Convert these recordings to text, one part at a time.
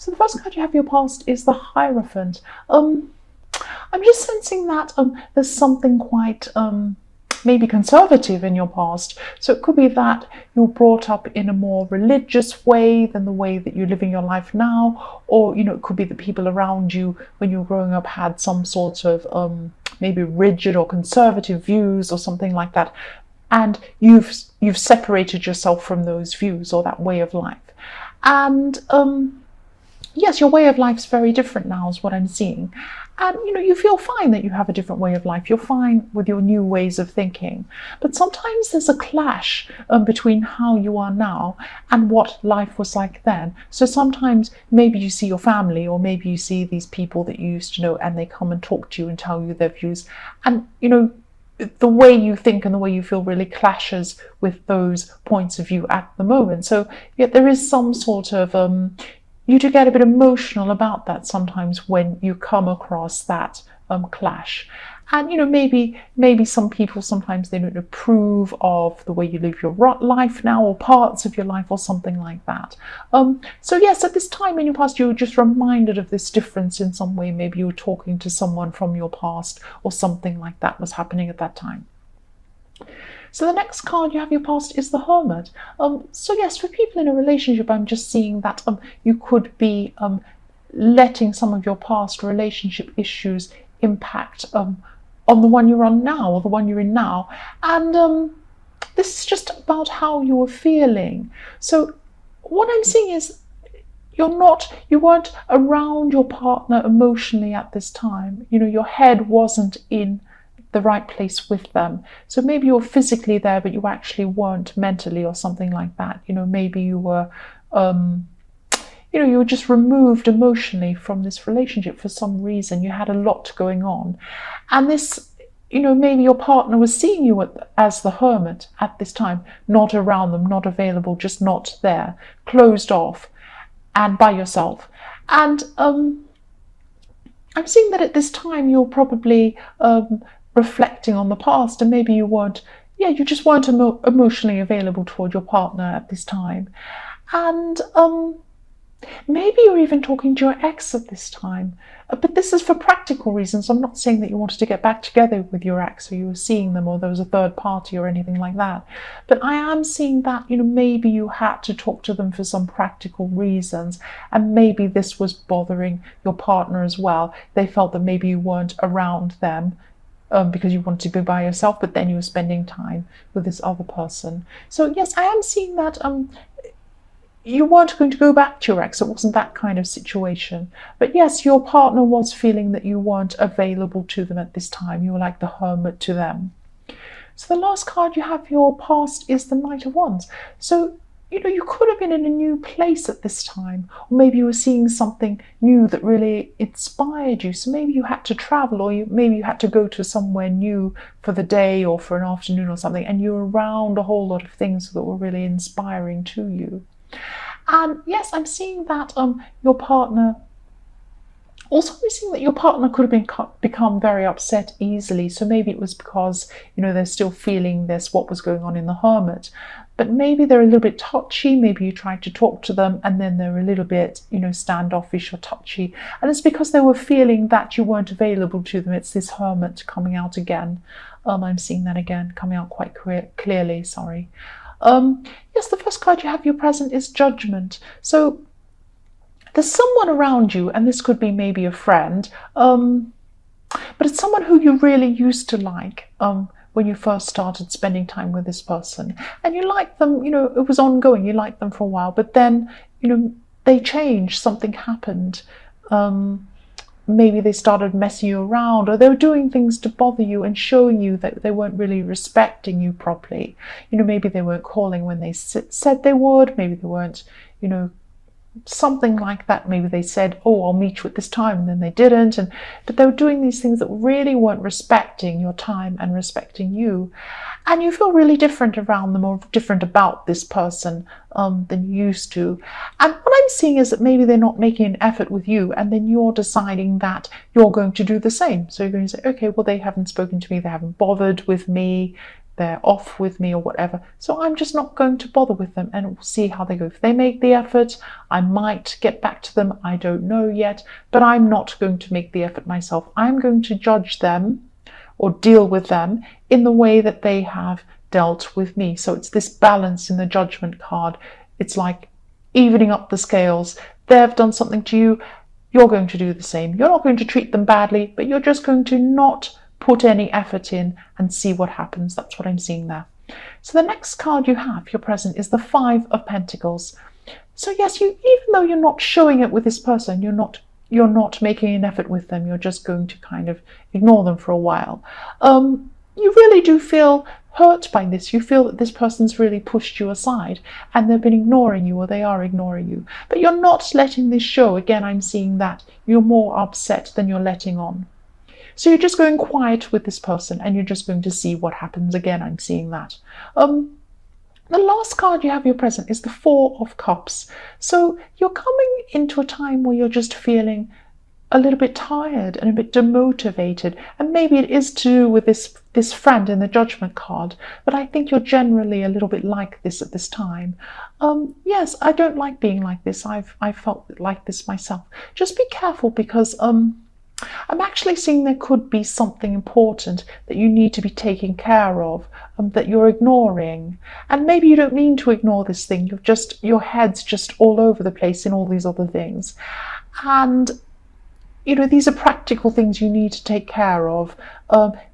So the first card you have for your past is the Hierophant. I'm just sensing that there's something quite maybe conservative in your past. So it could be that you're brought up in a more religious way than the way that you're living your life now, or it could be that people around you when you were growing up had some sort of maybe rigid or conservative views or something like that, and you've separated yourself from those views or that way of life. And yes, your way of life is very different now, is what I'm seeing. And you feel fine that you have a different way of life. You're fine with your new ways of thinking. But sometimes there's a clash between how you are now and what life was like then. So sometimes maybe you see your family, or maybe you see these people that you used to know, and they come and talk to you and tell you their views. And the way you think and the way you feel really clashes with those points of view at the moment. So yeah, there is some sort of you do get a bit emotional about that sometimes when you come across that clash. And maybe some people, sometimes they don't approve of the way you live your life now, or parts of your life, or something like that. So yes, at this time in your past, you were just reminded of this difference in some way. Maybe you were talking to someone from your past, or something like that was happening at that time. So the next card you have your past is the Hermit. So yes, for people in a relationship, I'm just seeing that you could be letting some of your past relationship issues impact on the one you're on now, or the one you're in now. And this is just about how you were feeling. So what I'm seeing is you weren't around your partner emotionally at this time. Your head wasn't in the right place with them. So maybe you're physically there, but you actually weren't mentally, or something like that. Maybe you were you were just removed emotionally from this relationship for some reason. You had a lot going on, and this, maybe your partner was seeing you as the Hermit at this time, not around them, not available, just not there, closed off and by yourself. And I'm seeing that at this time you're probably reflecting on the past, and maybe you just weren't emotionally available toward your partner at this time. And maybe you're even talking to your ex at this time, but this is for practical reasons. I'm not saying that you wanted to get back together with your ex, or you were seeing them, or there was a third party or anything like that. But I am seeing that maybe you had to talk to them for some practical reasons, and maybe this was bothering your partner as well. They felt that maybe you weren't around them because you wanted to be by yourself, but then you were spending time with this other person. So yes, I am seeing that you weren't going to go back to your ex. It wasn't that kind of situation. But yes, your partner was feeling that you weren't available to them at this time. You were like the Hermit to them. So the last card you have for your past is the Knight of Wands. So you could have been in a new place at this time, or maybe you were seeing something new that really inspired you. So maybe you had to travel, or maybe you had to go to somewhere new for the day or for an afternoon or something, and you were around a whole lot of things that were really inspiring to you. And yes, I'm seeing that your partner, also I'm seeing that your partner could have become very upset easily. So maybe it was because they're still feeling what was going on in the Hermit. But maybe they're a little bit touchy. Maybe you tried to talk to them, and then they're a little bit, standoffish or touchy. And it's because they were feeling that you weren't available to them. It's this Hermit coming out again. I'm seeing that again, coming out quite clearly, sorry. Yes, the first card you have your present is Judgment. So there's someone around you, and this could be maybe a friend, but it's someone who you really used to like when you first started spending time with this person. And you liked them, it was ongoing, you liked them for a while, but then, they changed, something happened. Maybe they started messing you around, or they were doing things to bother you and showing you that they weren't really respecting you properly. Maybe they weren't calling when they said they would, maybe they weren't, something like that. Maybe they said, oh, I'll meet you at this time, and then they didn't. But they were doing these things that really weren't respecting your time and respecting you. And you feel really different around them, or different about this person than you used to. And what I'm seeing is that maybe they're not making an effort with you, and then you're deciding that you're going to do the same. So you're going to say, okay, well, they haven't spoken to me, they haven't bothered with me, they're off with me or whatever. So I'm just not going to bother with them, and we'll see how they go. If they make the effort, I might get back to them. I don't know yet, but I'm not going to make the effort myself. I'm going to judge them or deal with them in the way that they have dealt with me. So it's this balance in the judgment card. It's like evening up the scales. They've done something to you, you're going to do the same. You're not going to treat them badly, but you're just going to not put any effort in and see what happens. That's what I'm seeing there. So the next card you have, your present, is the Five of Pentacles. So yes, even though you're not showing it with this person, you're not making an effort with them, you're just going to kind of ignore them for a while. You really do feel hurt by this. You feel that this person's really pushed you aside and they've been ignoring you, or they are ignoring you. But you're not letting this show. Again, I'm seeing that you're more upset than you're letting on. So you're just going quiet with this person and you're just going to see what happens. Again, I'm seeing that. The last card you have, your present, is the Four of Cups. So you're coming into a time where you're just feeling a little bit tired and a bit demotivated, and maybe it is to do with this friend in the Judgment card, but I think you're generally a little bit like this at this time. Yes, I don't like being like this. I've felt like this myself. Just be careful, because I'm actually seeing there could be something important that you need to be taking care of, that you're ignoring. And maybe you don't mean to ignore this thing. Your head's just all over the place in all these other things. And these are practical things you need to take care of.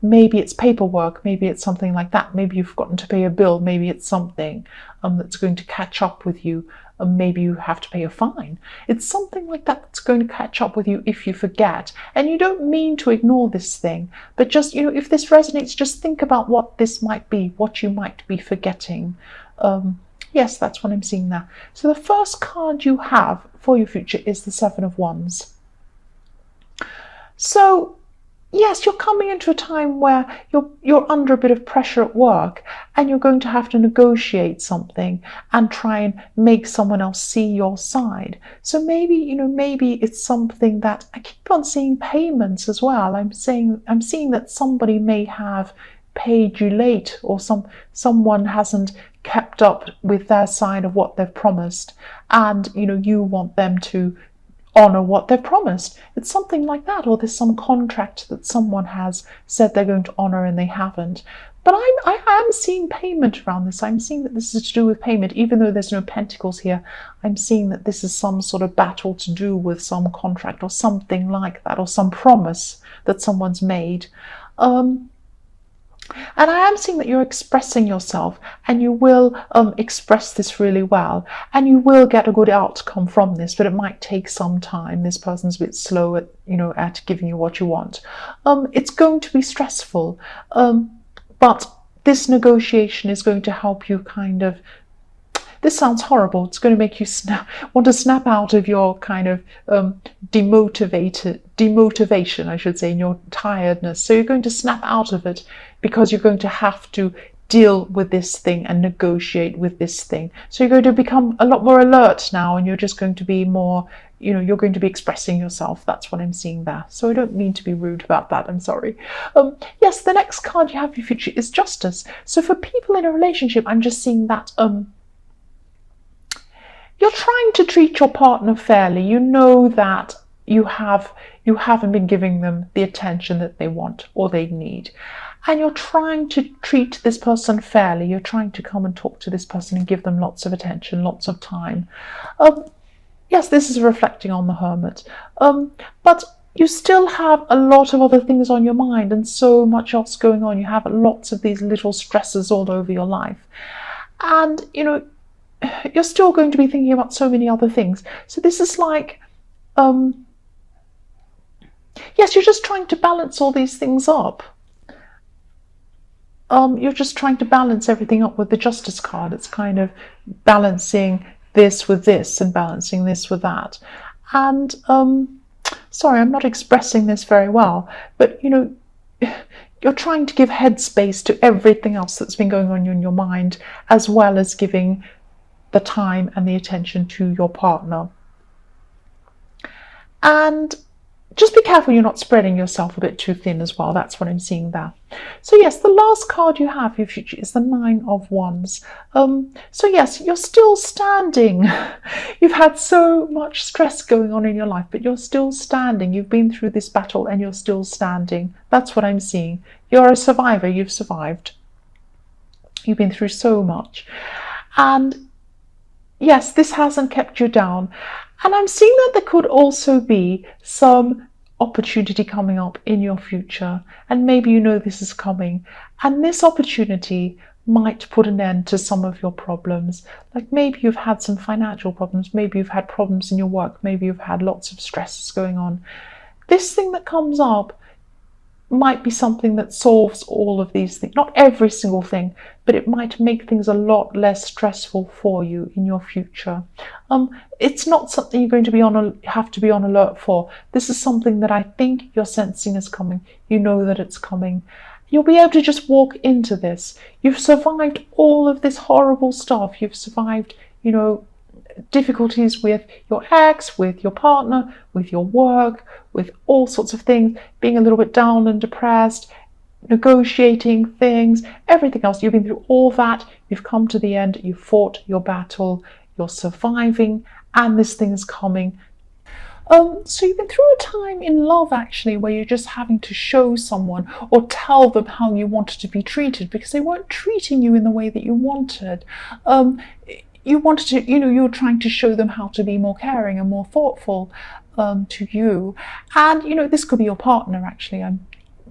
Maybe it's paperwork, maybe it's something like that. Maybe you've forgotten to pay a bill, maybe it's something that's going to catch up with you. Maybe you have to pay a fine. It's something like that that's going to catch up with you if you forget. And you don't mean to ignore this thing, but just, if this resonates, just think about what this might be, what you might be forgetting. Yes, that's what I'm seeing there. So the first card you have for your future is the Seven of Wands. So yes, you're coming into a time where you're under a bit of pressure at work, and you're going to have to negotiate something and try and make someone else see your side. So maybe it's something that, I keep on seeing payments as well. I'm seeing that somebody may have paid you late, or someone hasn't kept up with their side of what they've promised, and you want them to honor what they've promised. It's something like that, or there's some contract that someone has said they're going to honor and they haven't. But I am seeing payment around this. I'm seeing that this is to do with payment, even though there's no pentacles here. I'm seeing that this is some sort of battle to do with some contract or something like that, or some promise that someone's made. And I am seeing that you're expressing yourself, and you will express this really well, and you will get a good outcome from this, but it might take some time. This person's a bit slow at giving you what you want. It's going to be stressful, but this negotiation is going to help you kind of, this sounds horrible, it's going to make you want to snap out of your kind of demotivation, I should say, in your tiredness. So you're going to snap out of it, because you're going to have to deal with this thing and negotiate with this thing. So you're going to become a lot more alert now, and you're just going to be more, you're going to be expressing yourself. That's what I'm seeing there. So I don't mean to be rude about that, I'm sorry. Yes, the next card you have for your future is Justice. So for people in a relationship, I'm just seeing that you're trying to treat your partner fairly. You know that you haven't been giving them the attention that they want or they need. And you're trying to treat this person fairly. You're trying to come and talk to this person and give them lots of attention, lots of time. Yes, this is reflecting on the Hermit. But you still have a lot of other things on your mind and so much else going on. You have lots of these little stresses all over your life. And, you're still going to be thinking about so many other things. So this is like, yes, you're just trying to balance all these things up. You're just trying to balance everything up with the Justice card. It's kind of balancing this with this and balancing this with that. And sorry, I'm not expressing this very well, but you're trying to give headspace to everything else that's been going on in your mind, as well as giving the time and the attention to your partner. And just be careful you're not spreading yourself a bit too thin as well. That's what I'm seeing there. So yes, the last card you have for your future is the Nine of Wands. So yes, you're still standing. You've had so much stress going on in your life, but you're still standing. You've been through this battle and you're still standing. That's what I'm seeing. You're a survivor. You've survived. You've been through so much. And yes, this hasn't kept you down. And I'm seeing that there could also be some opportunity coming up in your future. And maybe you know this is coming. And this opportunity might put an end to some of your problems. Like maybe you've had some financial problems. Maybe you've had problems in your work. Maybe you've had lots of stresses going on. This thing that comes up might be something that solves all of these things. Not every single thing, but it might make things a lot less stressful for you in your future. It's not something you're going to be have to be on alert for. This is something that I think you're sensing is coming. You know that it's coming. You'll be able to just walk into this. You've survived all of this horrible stuff. You've survived, difficulties with your ex, with your partner, with your work, with all sorts of things, being a little bit down and depressed, negotiating things, everything else. You've been through all that. You've come to the end. You've fought your battle. You're surviving, and this thing is coming. So you've been through a time in love, actually, where you're just having to show someone or tell them how you wanted to be treated because they weren't treating you in the way that you wanted. You wanted to, you were trying to show them how to be more caring and more thoughtful to you. And, this could be your partner, actually.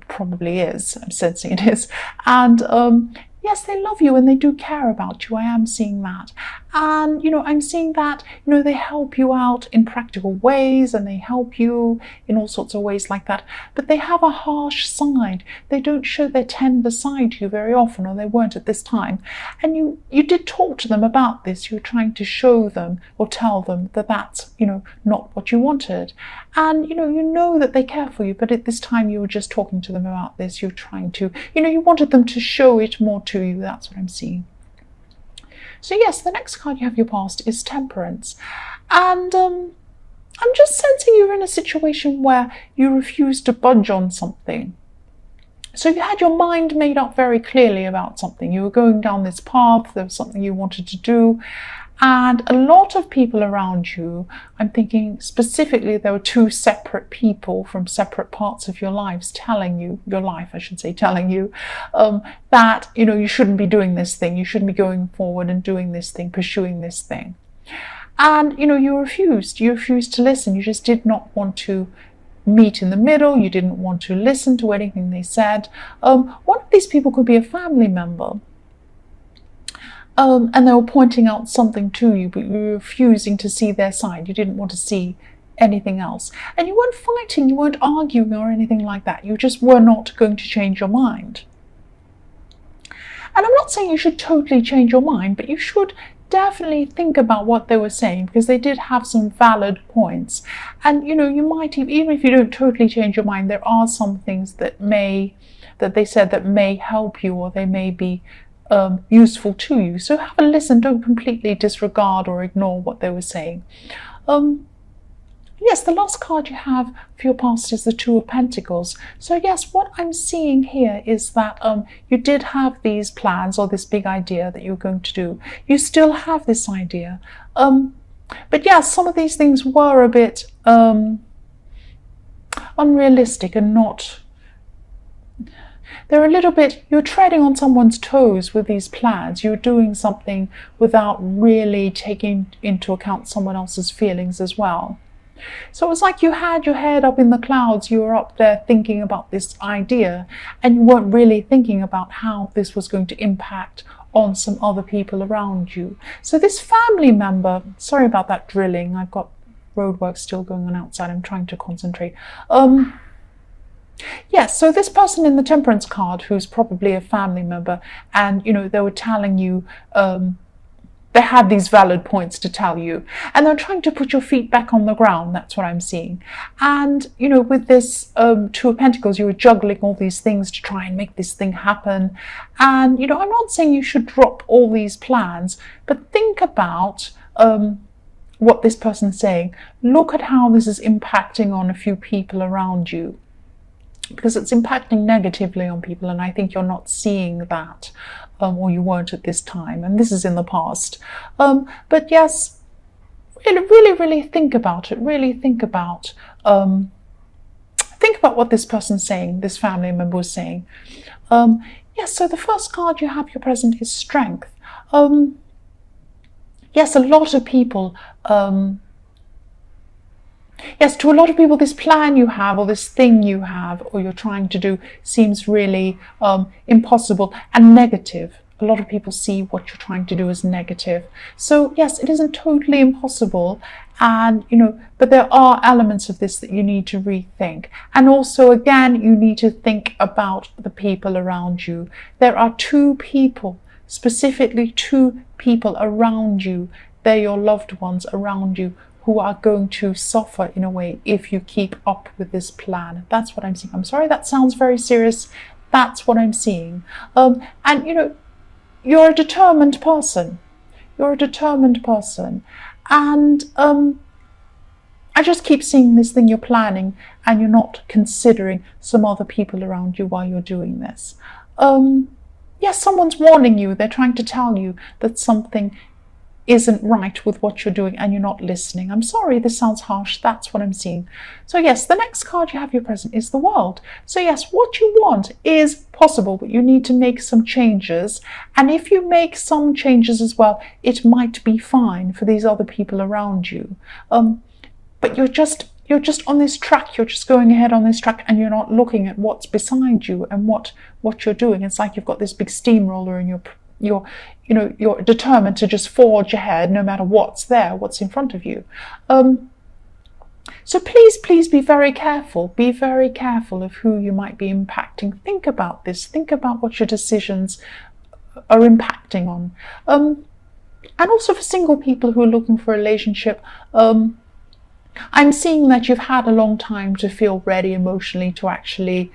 Probably is. I'm sensing it is. And yes, they love you and they do care about you. I am seeing that. And, I'm seeing that, they help you out in practical ways and they help you in all sorts of ways like that. But they have a harsh side. They don't show their tender side to you very often, or they weren't at this time. And you did talk to them about this. You were trying to show them or tell them that that's, not what you wanted. And, you know that they care for you, but at this time you were just talking to them about this. You're trying to, you wanted them to show it more to you. That's what I'm seeing. So yes, the next card you have your past is Temperance. And I'm just sensing you're in a situation where you refuse to budge on something. So you had your mind made up very clearly about something. You were going down this path. There was something you wanted to do. And a lot of people around you, I'm thinking specifically there were two separate people from separate parts of your lives telling you that, you shouldn't be doing this thing. You shouldn't be going forward and doing this thing, pursuing this thing. And, you refused. You refused to listen. You just did not want to meet in the middle. You didn't want to listen to anything they said. One of these people could be a family member. And they were pointing out something to you, but you were refusing to see their side. You didn't want to see anything else. And you weren't fighting, you weren't arguing or anything like that. You just were not going to change your mind. And I'm not saying you should totally change your mind, but you should definitely think about what they were saying, because they did have some valid points. And, you might, even if you don't totally change your mind, there are some things that they said that may help you, or they may be useful to you. So have a listen. Don't completely disregard or ignore what they were saying. Yes, the last card you have for your past is the Two of Pentacles. So yes, what I'm seeing here is that you did have these plans or this big idea that you were going to do. You still have this idea. But yes, some of these things were a bit unrealistic and not... They're a little bit, you're treading on someone's toes with these plans. You're doing something without really taking into account someone else's feelings as well. So it was like you had your head up in the clouds. You were up there thinking about this idea, and you weren't really thinking about how this was going to impact on some other people around you. So this family member, sorry about that drilling. I've got roadwork still going on outside. I'm trying to concentrate. Yes, so this person in the Temperance card, who's probably a family member, and they were telling you, they had these valid points to tell you, and they're trying to put your feet back on the ground. That's what I'm seeing. And with this Two of Pentacles, you were juggling all these things to try and make this thing happen. And I'm not saying you should drop all these plans, but think about what this person's saying, look at how this is impacting on a few people around you, because it's impacting negatively on people, and I think you're not seeing that, or you weren't at this time, and this is in the past. But yes, really think about it. Really think about what this person's saying, this family member was saying. Yes, so the first card you have, your present, is strength. Yes, a lot of people, yes, to a lot of people, this plan you have, or this thing you have, or you're trying to do, seems really impossible and negative. A lot of people see what you're trying to do as negative. So yes, it isn't totally impossible, and but there are elements of this that you need to rethink. And also, again, you need to think about the people around you. There are two people, specifically two people around you. They're your loved ones around you, who are going to suffer in a way if you keep up with this plan. That's what I'm seeing. I'm sorry, that sounds very serious. That's what I'm seeing. And you're a determined person. You're a determined person. And I just keep seeing this thing you're planning, and you're not considering some other people around you while you're doing this. Yes, someone's warning you. They're trying to tell you that something isn't right with what you're doing, and you're not listening. I'm sorry, this sounds harsh. That's what I'm seeing. So yes, the next card you have, your present, is the World. So yes, what you want is possible, but you need to make some changes. And if you make some changes as well, it might be fine for these other people around you. But you're just on this track. You're just going ahead on this track, and you're not looking at what's beside you and what you're doing. It's like you've got this big steamroller, and you're determined to just forge ahead no matter what's there, what's in front of you. So please be very careful. Be very careful of who you might be impacting. Think about this. Think about what your decisions are impacting on. And also for single people who are looking for a relationship, I'm seeing that you've had a long time to feel ready emotionally to actually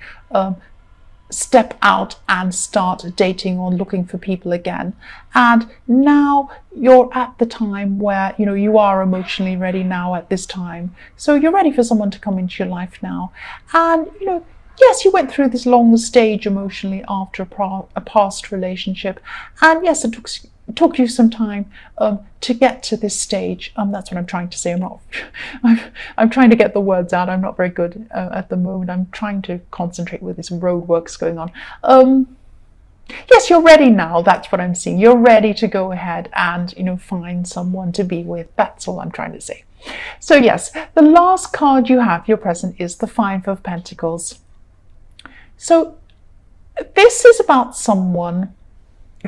step out and start dating or looking for people again. And now you're at the time where you are emotionally ready now at this time. So you're ready for someone to come into your life now. And yes, you went through this long stage emotionally after a past relationship, and yes, it took you some time to get to this stage. That's what I'm trying to say. I'm trying to get the words out. I'm not very good at the moment. I'm trying to concentrate with this roadworks going on. Yes, you're ready now. That's what I'm seeing. You're ready to go ahead and find someone to be with. That's all I'm trying to say. So yes, the last card you have, your present, is the Five of Pentacles. So this is about someone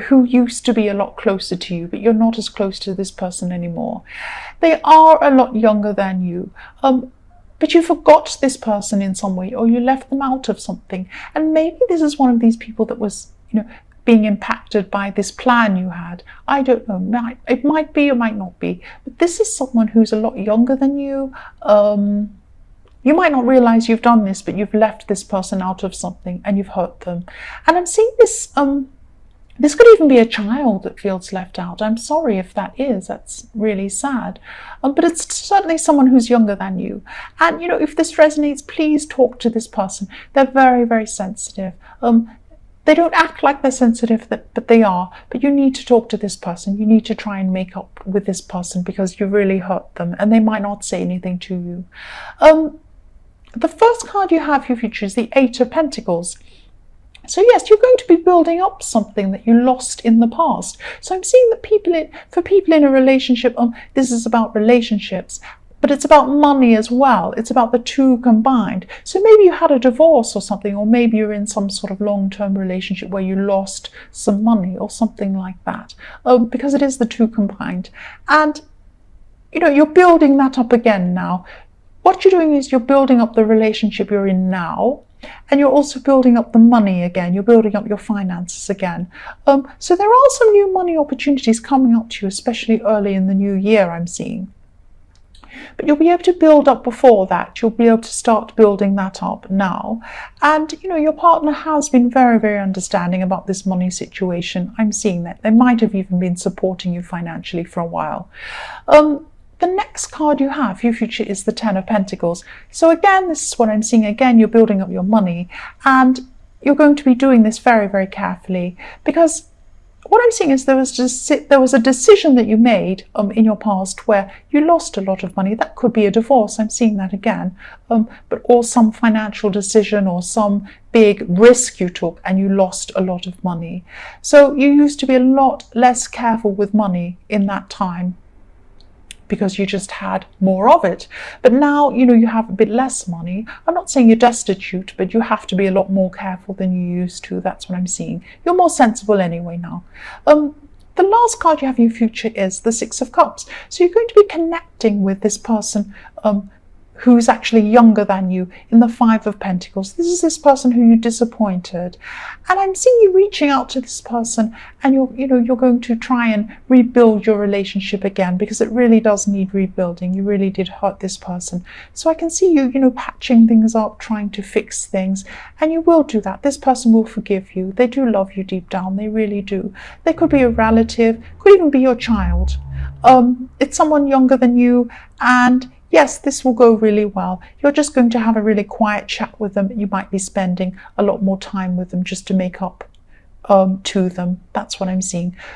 who used to be a lot closer to you, but you're not as close to this person anymore. They are a lot younger than you, but you forgot this person in some way, or you left them out of something. And maybe this is one of these people that was, being impacted by this plan you had. I don't know. It might be, it might not be. But this is someone who's a lot younger than you. You might not realize you've done this, but you've left this person out of something and you've hurt them. And I'm seeing this. This could even be a child that feels left out. I'm sorry if that is. That's really sad. But it's certainly someone who's younger than you. And, if this resonates, please talk to this person. They're very, very sensitive. They don't act like they're sensitive, but they are. But you need to talk to this person. You need to try and make up with this person because you really hurt them, and they might not say anything to you. The first card you have, your future, is the Eight of Pentacles. So yes, you're going to be building up something that you lost in the past. So I'm seeing that for people in a relationship, this is about relationships, but it's about money as well. It's about the two combined. So maybe you had a divorce or something, or maybe you're in some sort of long-term relationship where you lost some money or something like that, because it is the two combined. And, you're building that up again now. What you're doing is you're building up the relationship you're in now, and you're also building up the money again. You're building up your finances again. So there are some new money opportunities coming up to you, especially early in the new year, I'm seeing. But you'll be able to build up before that. You'll be able to start building that up now. And, your partner has been very, very understanding about this money situation. I'm seeing that. They might have even been supporting you financially for a while. the next card you have for your future is the Ten of Pentacles. So again, this is what I'm seeing. Again, you're building up your money, and you're going to be doing this very, very carefully, because what I'm seeing is there was a decision that you made in your past where you lost a lot of money. That could be a divorce. I'm seeing that again, or some financial decision or some big risk you took and you lost a lot of money. So you used to be a lot less careful with money in that time, because you just had more of it. But now, you have a bit less money. I'm not saying you're destitute, but you have to be a lot more careful than you used to. That's what I'm seeing. You're more sensible anyway now. The last card you have in your future is the Six of Cups. So you're going to be connecting with this person who's actually younger than you in the Five of Pentacles. This is this person who you disappointed, and I'm seeing you reaching out to this person, and you're going to try and rebuild your relationship again, because it really does need rebuilding. You really did hurt this person, so I can see you patching things up, trying to fix things, and you will do that. This person will forgive you. They do love you deep down. They really do. They could be a relative, could even be your child. It's someone younger than you, and yes, this will go really well. You're just going to have a really quiet chat with them. You might be spending a lot more time with them just to make up to them. That's what I'm seeing.